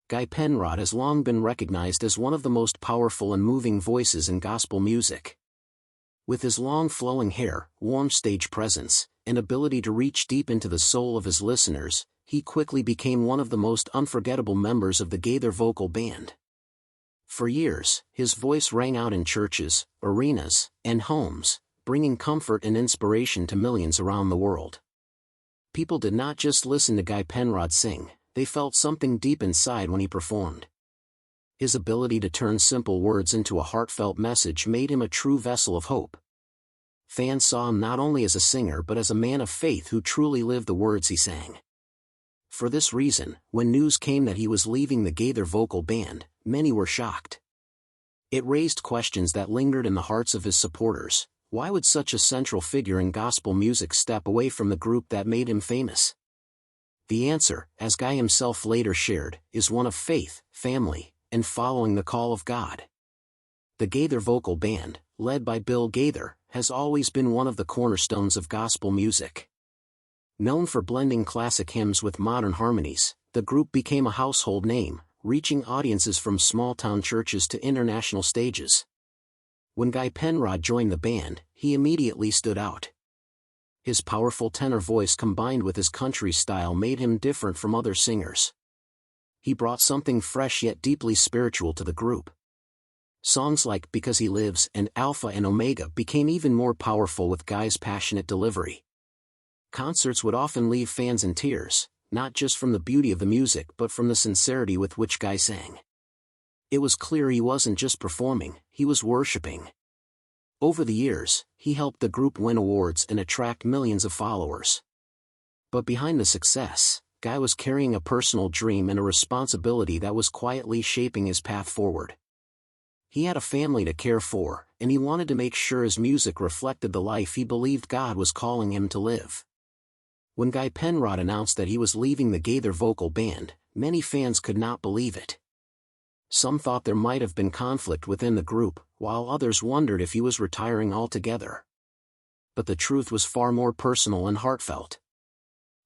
Guy Penrod has long been recognized as one of the most powerful and moving voices in gospel music. With his long flowing hair, warm stage presence, and ability to reach deep into the soul of his listeners, he quickly became one of the most unforgettable members of the Gaither Vocal Band. For years, his voice rang out in churches, arenas, and homes, bringing comfort and inspiration to millions around the world. People did not just listen to Guy Penrod sing, they felt something deep inside when he performed. His ability to turn simple words into a heartfelt message made him a true vessel of hope. Fans saw him not only as a singer but as a man of faith who truly lived the words he sang. For this reason, when news came that he was leaving the Gaither Vocal Band, many were shocked. It raised questions that lingered in the hearts of his supporters. Why would such a central figure in gospel music step away from the group that made him famous? The answer, as Guy himself later shared, is one of faith, family, and following the call of God. The Gaither Vocal Band, led by Bill Gaither, has always been one of the cornerstones of gospel music. Known for blending classic hymns with modern harmonies, the group became a household name, reaching audiences from small-town churches to international stages. When Guy Penrod joined the band, he immediately stood out. His powerful tenor voice combined with his country style made him different from other singers. He brought something fresh yet deeply spiritual to the group. Songs like Because He Lives and Alpha and Omega became even more powerful with Guy's passionate delivery. Concerts would often leave fans in tears, not just from the beauty of the music but from the sincerity with which Guy sang. It was clear he wasn't just performing, he was worshiping. Over the years, he helped the group win awards and attract millions of followers. But behind the success, Guy was carrying a personal dream and a responsibility that was quietly shaping his path forward. He had a family to care for, and he wanted to make sure his music reflected the life he believed God was calling him to live. When Guy Penrod announced that he was leaving the Gaither Vocal Band, many fans could not believe it. Some thought there might have been conflict within the group, while others wondered if he was retiring altogether. But the truth was far more personal and heartfelt.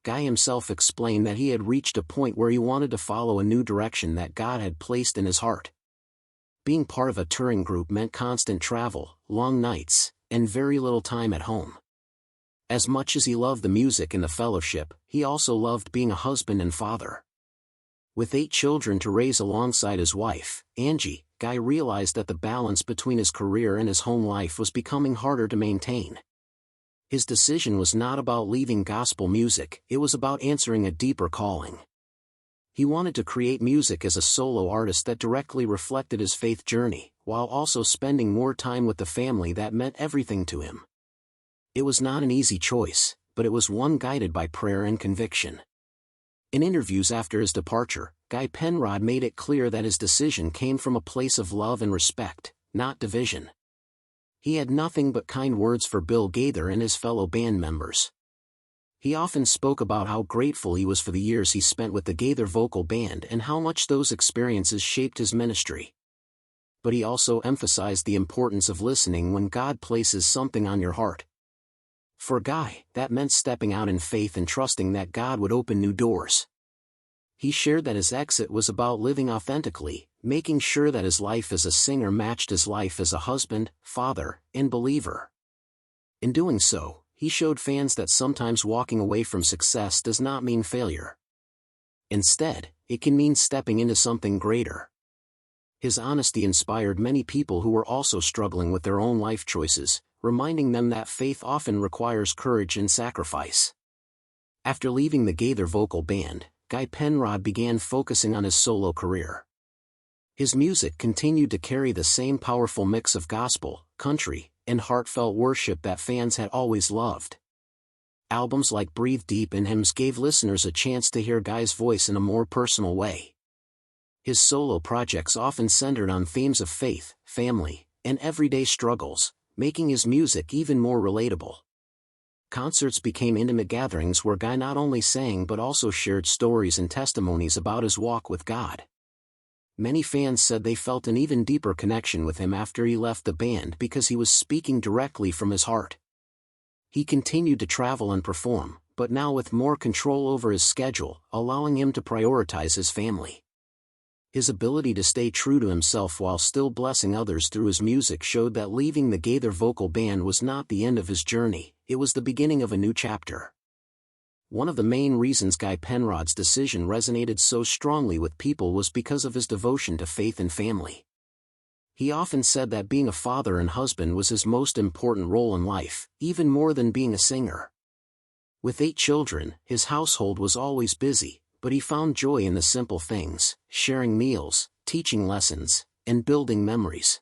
Guy himself explained that he had reached a point where he wanted to follow a new direction that God had placed in his heart. Being part of a touring group meant constant travel, long nights, and very little time at home. As much as he loved the music and the fellowship, he also loved being a husband and father. With 8 children to raise alongside his wife, Angie, Guy realized that the balance between his career and his home life was becoming harder to maintain. His decision was not about leaving gospel music, it was about answering a deeper calling. He wanted to create music as a solo artist that directly reflected his faith journey, while also spending more time with the family that meant everything to him. It was not an easy choice, but it was one guided by prayer and conviction. In interviews after his departure, Guy Penrod made it clear that his decision came from a place of love and respect, not division. He had nothing but kind words for Bill Gaither and his fellow band members. He often spoke about how grateful he was for the years he spent with the Gaither Vocal Band and how much those experiences shaped his ministry. But he also emphasized the importance of listening when God places something on your heart. For Guy, that meant stepping out in faith and trusting that God would open new doors. He shared that his exit was about living authentically, making sure that his life as a singer matched his life as a husband, father, and believer. In doing so, he showed fans that sometimes walking away from success does not mean failure. Instead, it can mean stepping into something greater. His honesty inspired many people who were also struggling with their own life choices, reminding them that faith often requires courage and sacrifice. After leaving the Gaither Vocal Band, Guy Penrod began focusing on his solo career. His music continued to carry the same powerful mix of gospel, country, and heartfelt worship that fans had always loved. Albums like Breathe Deep and Hymns gave listeners a chance to hear Guy's voice in a more personal way. His solo projects often centered on themes of faith, family, and everyday struggles, making his music even more relatable. Concerts became intimate gatherings where Guy not only sang but also shared stories and testimonies about his walk with God. Many fans said they felt an even deeper connection with him after he left the band because he was speaking directly from his heart. He continued to travel and perform, but now with more control over his schedule, allowing him to prioritize his family. His ability to stay true to himself while still blessing others through his music showed that leaving the Gaither Vocal Band was not the end of his journey, it was the beginning of a new chapter. One of the main reasons Guy Penrod's decision resonated so strongly with people was because of his devotion to faith and family. He often said that being a father and husband was his most important role in life, even more than being a singer. With 8 children, his household was always busy, but he found joy in the simple things, sharing meals, teaching lessons, and building memories.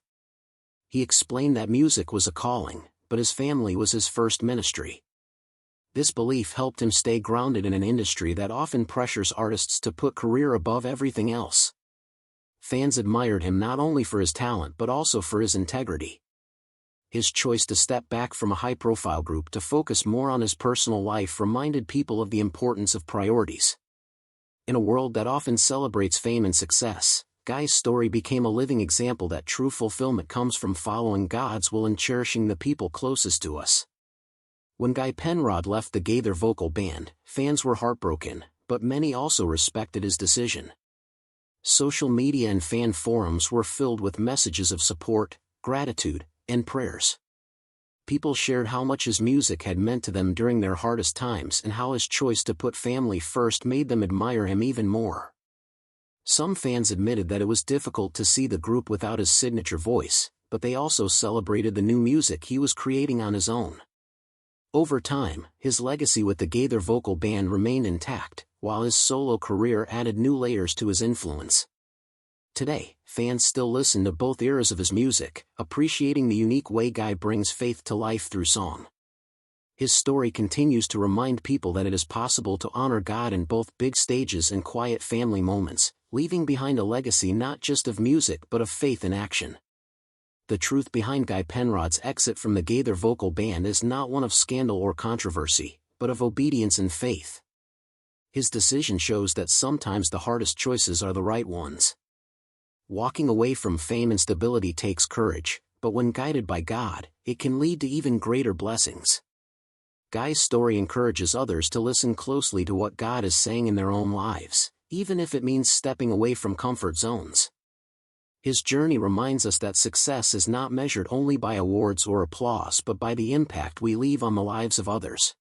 He explained that music was a calling, but his family was his first ministry. This belief helped him stay grounded in an industry that often pressures artists to put career above everything else. Fans admired him not only for his talent but also for his integrity. His choice to step back from a high-profile group to focus more on his personal life reminded people of the importance of priorities. In a world that often celebrates fame and success, Guy's story became a living example that true fulfillment comes from following God's will and cherishing the people closest to us. When Guy Penrod left the Gaither Vocal Band, fans were heartbroken, but many also respected his decision. Social media and fan forums were filled with messages of support, gratitude, and prayers. People shared how much his music had meant to them during their hardest times and how his choice to put family first made them admire him even more. Some fans admitted that it was difficult to see the group without his signature voice, but they also celebrated the new music he was creating on his own. Over time, his legacy with the Gaither Vocal Band remained intact, while his solo career added new layers to his influence. Today, fans still listen to both eras of his music, appreciating the unique way Guy brings faith to life through song. His story continues to remind people that it is possible to honor God in both big stages and quiet family moments, leaving behind a legacy not just of music but of faith in action. The truth behind Guy Penrod's exit from the Gaither Vocal Band is not one of scandal or controversy, but of obedience and faith. His decision shows that sometimes the hardest choices are the right ones. Walking away from fame and stability takes courage, but when guided by God, it can lead to even greater blessings. Guy's story encourages others to listen closely to what God is saying in their own lives, even if it means stepping away from comfort zones. His journey reminds us that success is not measured only by awards or applause but by the impact we leave on the lives of others.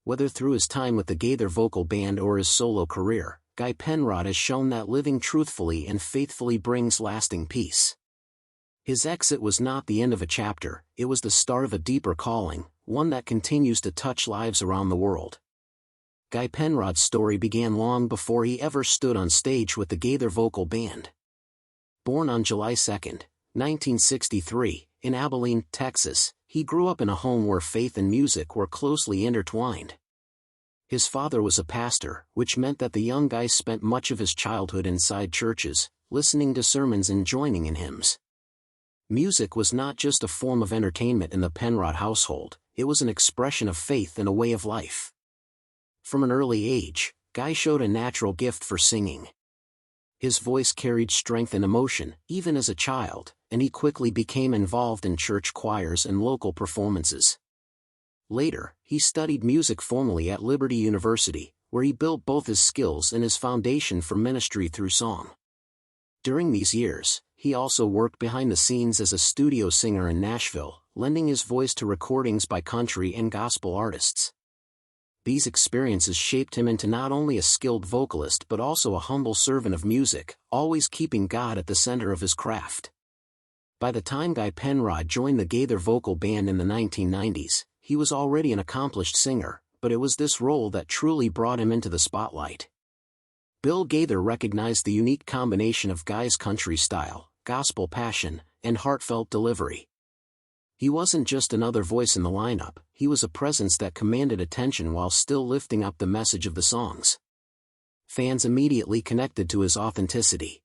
Whether through his time with the Gaither Vocal Band or his solo career, Guy Penrod has shown that living truthfully and faithfully brings lasting peace. His exit was not the end of a chapter, it was the start of a deeper calling, one that continues to touch lives around the world. Guy Penrod's story began long before he ever stood on stage with the Gaither Vocal Band. Born on July 2, 1963, in Abilene, Texas, he grew up in a home where faith and music were closely intertwined. His father was a pastor, which meant that the young Guy spent much of his childhood inside churches, listening to sermons and joining in hymns. Music was not just a form of entertainment in the Penrod household, it was an expression of faith and a way of life. From an early age, Guy showed a natural gift for singing. His voice carried strength and emotion, even as a child, and he quickly became involved in church choirs and local performances. Later, he studied music formally at Liberty University, where he built both his skills and his foundation for ministry through song. During these years, he also worked behind the scenes as a studio singer in Nashville, lending his voice to recordings by country and gospel artists. These experiences shaped him into not only a skilled vocalist but also a humble servant of music, always keeping God at the center of his craft. By the time Guy Penrod joined the Gaither Vocal Band in the 1990s, he was already an accomplished singer, but it was this role that truly brought him into the spotlight. Bill Gaither recognized the unique combination of Guy's country style, gospel passion, and heartfelt delivery. He wasn't just another voice in the lineup, he was a presence that commanded attention while still lifting up the message of the songs. Fans immediately connected to his authenticity.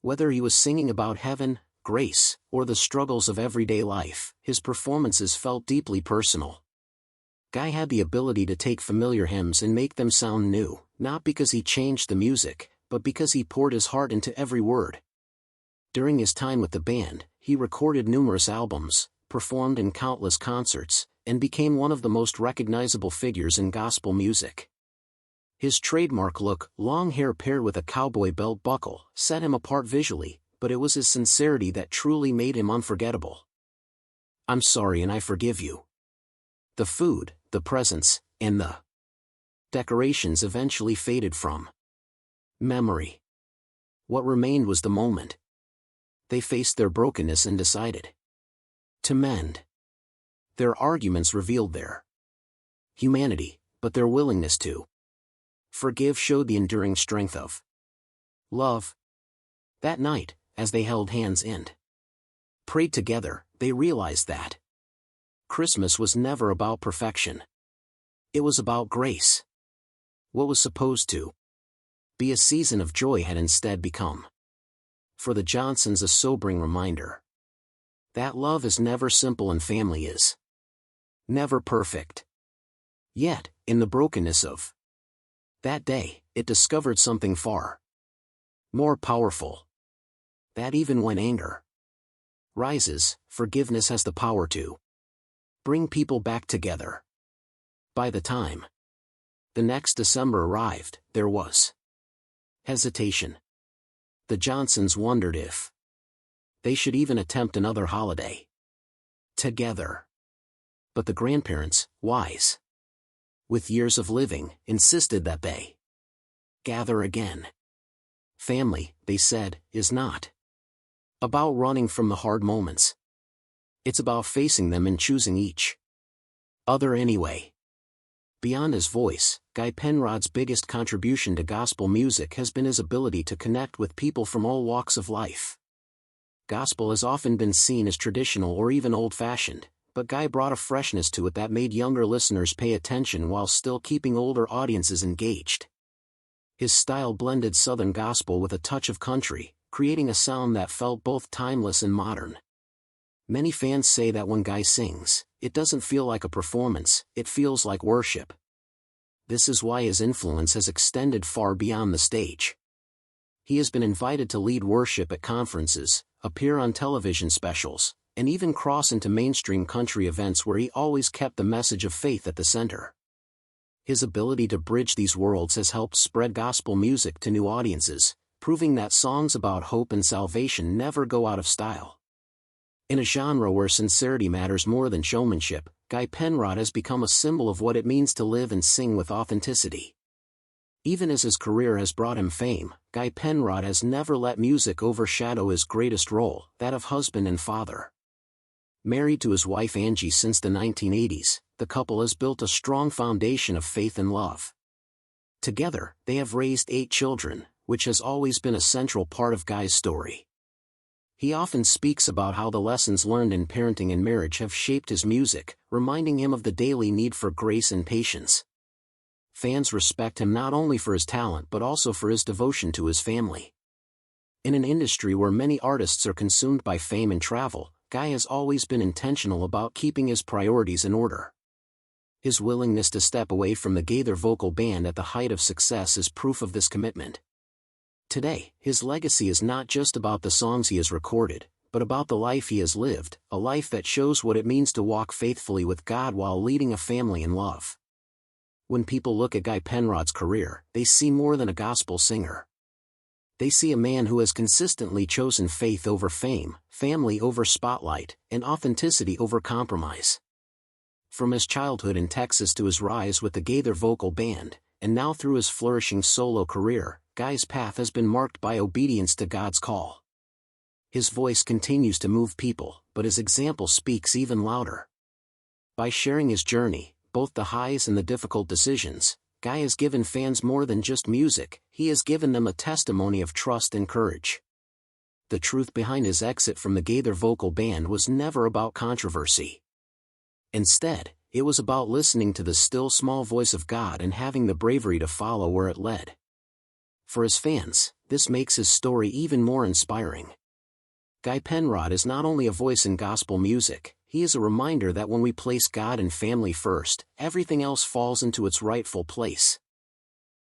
Whether he was singing about heaven, grace, or the struggles of everyday life, his performances felt deeply personal. Guy had the ability to take familiar hymns and make them sound new, not because he changed the music, but because he poured his heart into every word. During his time with the band, he recorded numerous albums, performed in countless concerts, and became one of the most recognizable figures in gospel music. His trademark look, long hair paired with a cowboy belt buckle, set him apart visually, but it was his sincerity that truly made him unforgettable. "I'm sorry and I forgive you." The food, the presents, and the decorations eventually faded from memory. What remained was the moment. They faced their brokenness and decided to mend. Their arguments revealed their humanity, but their willingness to forgive showed the enduring strength of love. That night, as they held hands and prayed together, they realized that Christmas was never about perfection. It was about grace. What was supposed to be a season of joy had instead become, for the Johnsons, a sobering reminder that love is never simple and family is never perfect. Yet, in the brokenness of that day, it discovered something far more powerful. That even when anger rises, forgiveness has the power to bring people back together. By the time the next December arrived, there was hesitation. The Johnsons wondered if they should even attempt another holiday together. But the grandparents, wise with years of living, insisted that they gather again. Family, they said, is not about running from the hard moments. It's about facing them and choosing each other anyway. Beyond his voice, Guy Penrod's biggest contribution to gospel music has been his ability to connect with people from all walks of life. Gospel has often been seen as traditional or even old-fashioned, but Guy brought a freshness to it that made younger listeners pay attention while still keeping older audiences engaged. His style blended Southern gospel with a touch of country, creating a sound that felt both timeless and modern. Many fans say that when Guy sings, it doesn't feel like a performance, it feels like worship. This is why his influence has extended far beyond the stage. He has been invited to lead worship at conferences, appear on television specials, and even cross into mainstream country events where he always kept the message of faith at the center. His ability to bridge these worlds has helped spread gospel music to new audiences, proving that songs about hope and salvation never go out of style. In a genre where sincerity matters more than showmanship, Guy Penrod has become a symbol of what it means to live and sing with authenticity. Even as his career has brought him fame, Guy Penrod has never let music overshadow his greatest role, that of husband and father. Married to his wife Angie since the 1980s, the couple has built a strong foundation of faith and love. Together, they have raised 8 children, which has always been a central part of Guy's story. He often speaks about how the lessons learned in parenting and marriage have shaped his music, reminding him of the daily need for grace and patience. Fans respect him not only for his talent but also for his devotion to his family. In an industry where many artists are consumed by fame and travel, Guy has always been intentional about keeping his priorities in order. His willingness to step away from the Gaither Vocal Band at the height of success is proof of this commitment. Today, his legacy is not just about the songs he has recorded, but about the life he has lived, a life that shows what it means to walk faithfully with God while leading a family in love. When people look at Guy Penrod's career, they see more than a gospel singer. They see a man who has consistently chosen faith over fame, family over spotlight, and authenticity over compromise. From his childhood in Texas to his rise with the Gaither Vocal Band, and now through his flourishing solo career, Guy's path has been marked by obedience to God's call. His voice continues to move people, but his example speaks even louder. By sharing his journey, both the highs and the difficult decisions, Guy has given fans more than just music, he has given them a testimony of trust and courage. The truth behind his exit from the Gaither Vocal Band was never about controversy. Instead, it was about listening to the still small voice of God and having the bravery to follow where it led. For his fans, this makes his story even more inspiring. Guy Penrod is not only a voice in gospel music, he is a reminder that when we place God and family first, everything else falls into its rightful place.